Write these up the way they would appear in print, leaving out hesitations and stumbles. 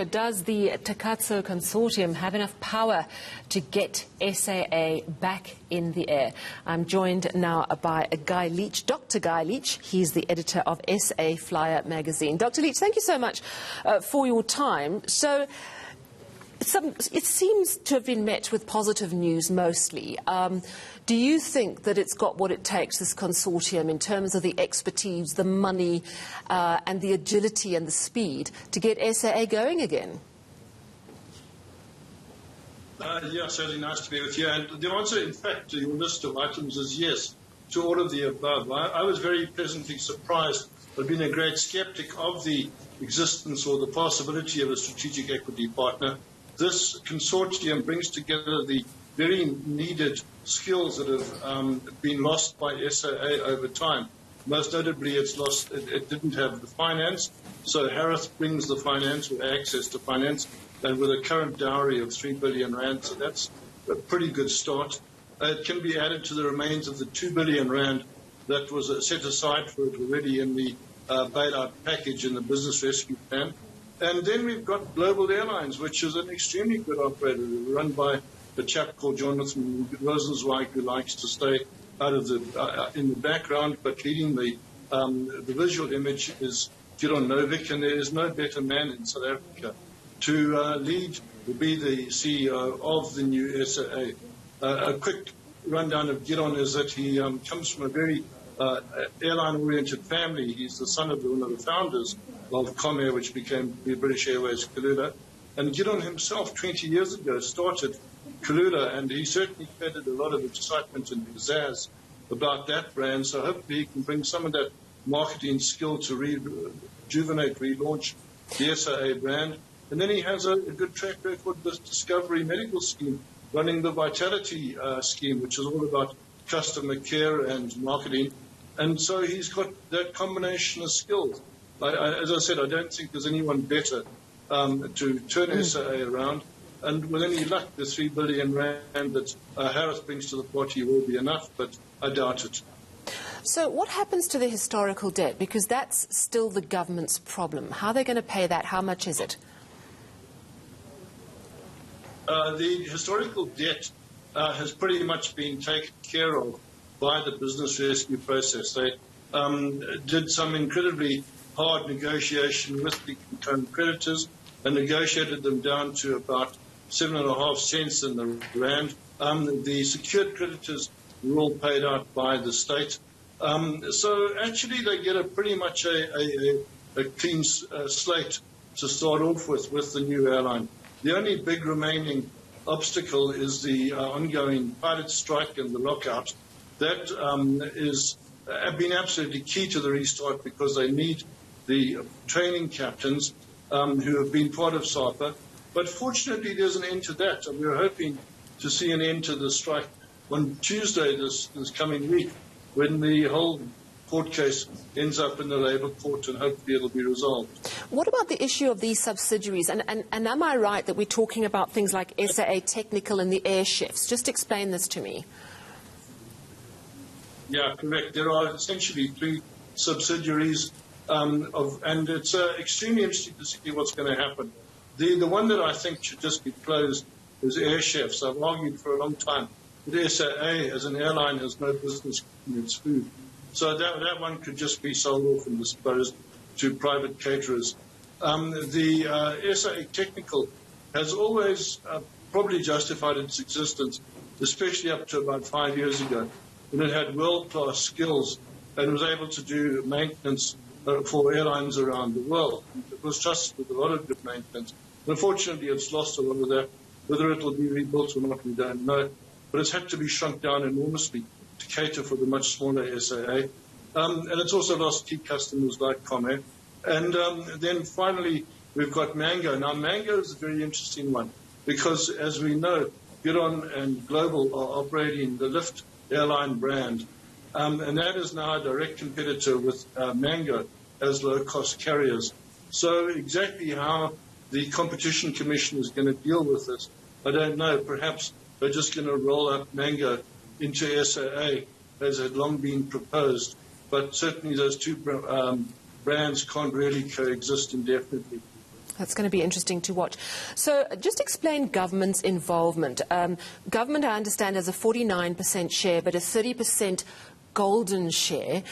Does the Takatso Consortium have enough power to get SAA back in the air? I'm joined now by Guy Leitch, Dr. Guy Leitch. He's the editor of SA Flyer magazine. Dr. Leitch, thank you so much for your time. So, it seems to have been met with positive news mostly. Do you think that it's got what it takes, this consortium, in terms of the expertise, the money, and the agility and the speed to get SAA going again? Yeah, certainly nice to be with you. And the answer, in fact, to your list of items is yes to all of the above. I was very pleasantly surprised. I've been a great skeptic of the existence or the possibility of a strategic equity partner. This consortium brings together the very needed skills that have been lost by SAA over time. Most notably, it didn't have the finance, so Harris brings the finance or access to finance, and with a current dowry of 3 billion rand, so that's a pretty good start. It can be added to the remains of the 2 billion rand that was set aside for it already in the bailout package in the business rescue plan. And then we've got Global Airlines, which is an extremely good operator, run by a chap called Jonathan Rosenzweig, who likes to stay out of the in the background, but leading the visual image is Giron Novick, and there is no better man in South Africa to lead, will be the CEO of the new SAA. A quick rundown of Giron is that he comes from a very airline-oriented family. He's the son of one of the founders of Comair, which became the British Airways Kulula. And Giron himself, 20 years ago, started Kulula, and he certainly created a lot of excitement and pizzazz about that brand. So hopefully he can bring some of that marketing skill to rejuvenate, relaunch the SAA brand. And then he has a good track record with Discovery Medical Scheme, running the Vitality scheme, which is all about customer care and marketing. And so he's got that combination of skills. As I said, I don't think there's anyone better to turn SAA around. And with any luck, the 3 billion rand that Harris brings to the party will be enough, but I doubt it. So what happens to the historical debt? Because that's still the government's problem. How are they going to pay that? How much is it? The historical debt has pretty much been taken care of by the business rescue process. They did some incredibly hard negotiation with the concurrent creditors and negotiated them down to about 7.5 cents in the rand. The secured creditors were all paid out by the state. So actually they get a pretty much a clean slate to start off with the new airline. The only big remaining obstacle is the ongoing pilot strike and the lockout. That have been absolutely key to the restart because they need the training captains who have been part of SAPA. But fortunately, there's an end to that. And we're hoping to see an end to the strike on Tuesday this coming week, when the whole court case ends up in the Labour Court, and hopefully it'll be resolved. What about the issue of these subsidiaries? And am I right that we're talking about things like SAA Technical and the air shifts? Just explain this to me. Yeah, correct. There are essentially 3 subsidiaries, and it's extremely interesting to see what's going to happen. The one that I think should just be closed is air chefs. I've argued for a long time that SAA as an airline has no business in its food. So that one could just be sold off and disposed to private caterers. The SAA Technical has always probably justified its existence, especially up to about 5 years ago, when it had world-class skills and was able to do maintenance for airlines around the world. It was trusted with a lot of good maintenance. Unfortunately, it's lost a lot of that. Whether it will be rebuilt or not, we don't know. But it's had to be shrunk down enormously to cater for the much smaller SAA. And it's also lost key customers like Comair. And then finally, we've got Mango. Now, Mango is a very interesting one because, as we know, Giron and Global are operating the Lift airline brand. And that is now a direct competitor with Mango as low-cost carriers. So exactly how the Competition Commission is going to deal with this, I don't know. Perhaps they're just going to roll up Mango into SAA, as had long been proposed. But certainly those 2 brands can't really coexist indefinitely. That's going to be interesting to watch. So just explain government's involvement. Government, I understand, has a 49% share, but a 30% golden share.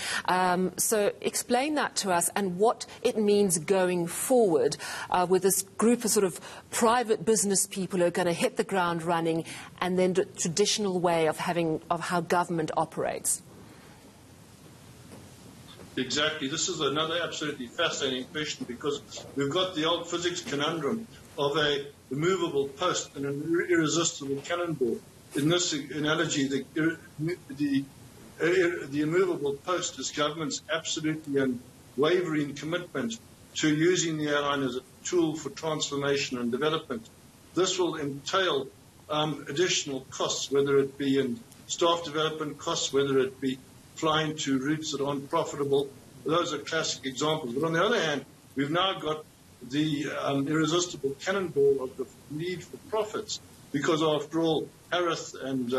So explain that to us and what it means going forward with this group of sort of private business people who are going to hit the ground running, and then the traditional way of how government operates. Exactly. This is another absolutely fascinating question, because we've got the old physics conundrum of a immovable post and an irresistible cannonball. In this analogy, the immovable post is government's absolutely unwavering commitment to using the airline as a tool for transformation and development. This will entail additional costs, whether it be in staff development costs, whether it be flying to routes that aren't profitable. Those are classic examples. But on the other hand, we've now got the irresistible cannonball of the need for profits, because after all, Harith and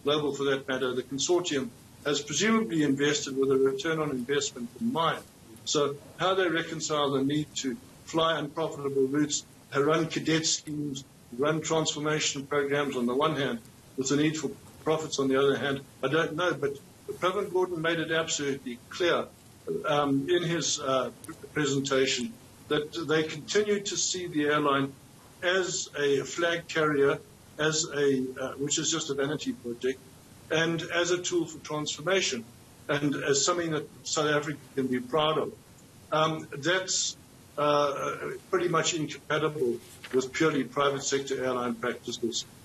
Global, for that matter, the Consortium, has presumably invested with a return on investment in mind. So how they reconcile the need to fly unprofitable routes, run cadet schemes, run transformation programs on the one hand, with the need for profits on the other hand, I don't know. But Pravin Gordhan made it absolutely clear in his presentation that they continue to see the airline as a flag carrier, which is just a vanity project, and as a tool for transformation, and as something that South Africa can be proud of. That's pretty much incompatible with purely private sector airline practices.